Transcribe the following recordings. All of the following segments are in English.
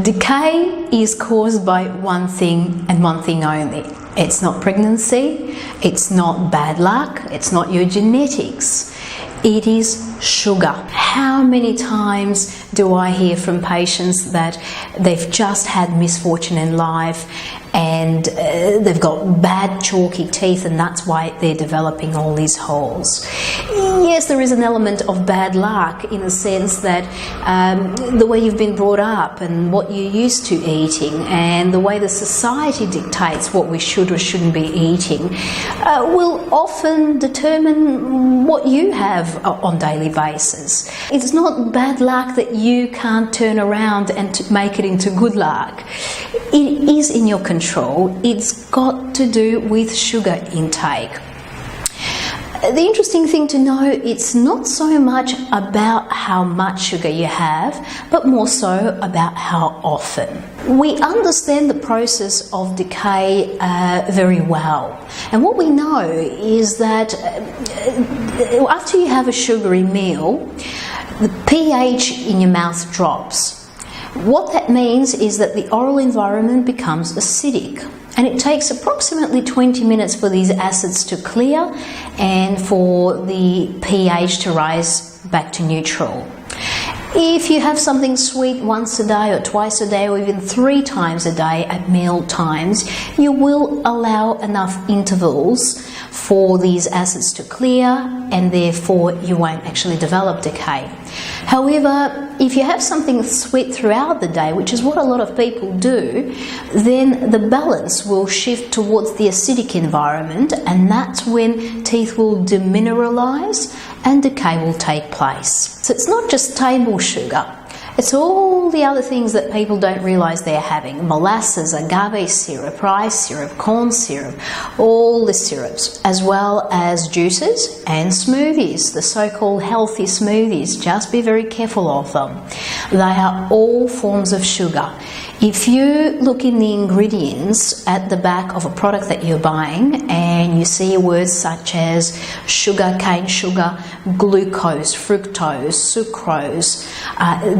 Decay is caused by one thing and one thing only. It's not pregnancy, it's not bad luck, it's not your genetics. It is sugar. How many times do I hear from patients that they've just had misfortune in life and they've got bad chalky teeth and that's why they're developing all these holes? Yes, there is an element of bad luck in the sense that the way you've been brought up and what you're used to eating and the way the society dictates what we should or shouldn't be eating will often determine what you have on a daily basis. It's not bad luck that you can't turn around and to make it into good luck. It is in your control. It's got to do with sugar intake. The interesting thing to know, it's not so much about how much sugar you have, but more so about how often. We understand the process of decay very well. And what we know is that after you have a sugary meal, the pH in your mouth drops. What that means is that the oral environment becomes acidic. And it takes approximately 20 minutes for these acids to clear and for the pH to rise back to neutral. If you have something sweet once a day or twice a day or even 3 times a day at meal times, you will allow enough intervals for these acids to clear and therefore you won't actually develop decay. However, if you have something sweet throughout the day, which is what a lot of people do, then the balance will shift towards the acidic environment and that's when teeth will demineralize and decay will take place. So it's not just table sugar, it's all the other things that people don't realise they're having. Molasses, agave syrup, rice syrup, corn syrup, all the syrups, as well as juices and smoothies, the so-called healthy smoothies. Just be very careful of them. They are all forms of sugar. If you look in the ingredients at the back of a product that you're buying and you see words such as sugar, cane sugar, glucose, fructose, sucrose,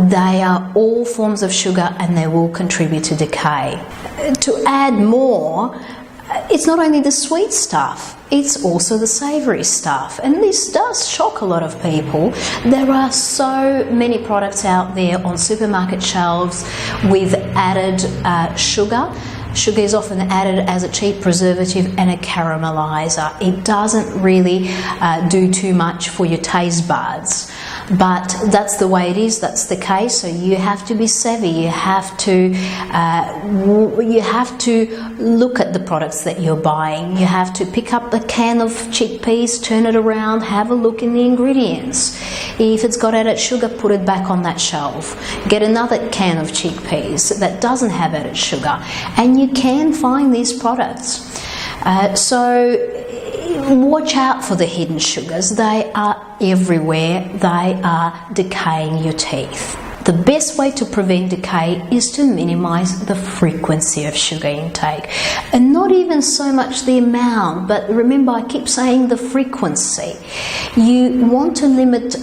they are all forms of sugar and they will contribute to decay. To add more, it's not only the sweet stuff, it's also the savoury stuff. And this does shock a lot of people. There are so many products out there on supermarket shelves with added sugar. Sugar is often added as a cheap preservative and a caramelizer. It doesn't really do too much for your taste buds. But that's the way it is, that's the case, so you have to be savvy, you have to look at the products that you're buying, you have to pick up the can of chickpeas, turn it around, have a look in the ingredients. If it's got added sugar, put it back on that shelf. Get another can of chickpeas that doesn't have added sugar, and you can find these products. So watch out for the hidden sugars. They are everywhere. They are decaying your teeth. The best way to prevent decay is to minimize the frequency of sugar intake. And not even so much the amount, but remember I keep saying the frequency. You want to limit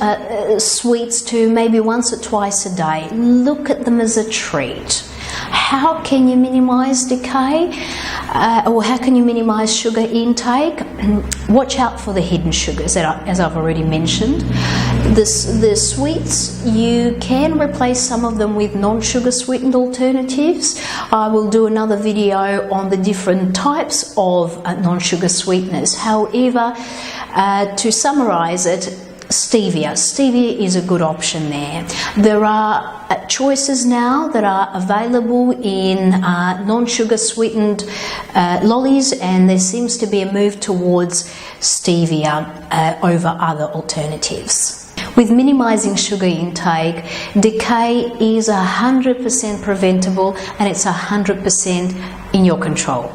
sweets to maybe once or twice a day. Look at them as a treat. How can you minimize decay? Or how can you minimize sugar intake? Watch out for the hidden sugars, as I've already mentioned. The sweets, you can replace some of them with non-sugar sweetened alternatives. I will do another video on the different types of non-sugar sweeteners. However, to summarize it, stevia. Stevia is a good option there. There are choices now that are available in non-sugar sweetened lollies, and there seems to be a move towards stevia over other alternatives. With minimizing sugar intake, decay is 100% preventable and it's 100% in your control.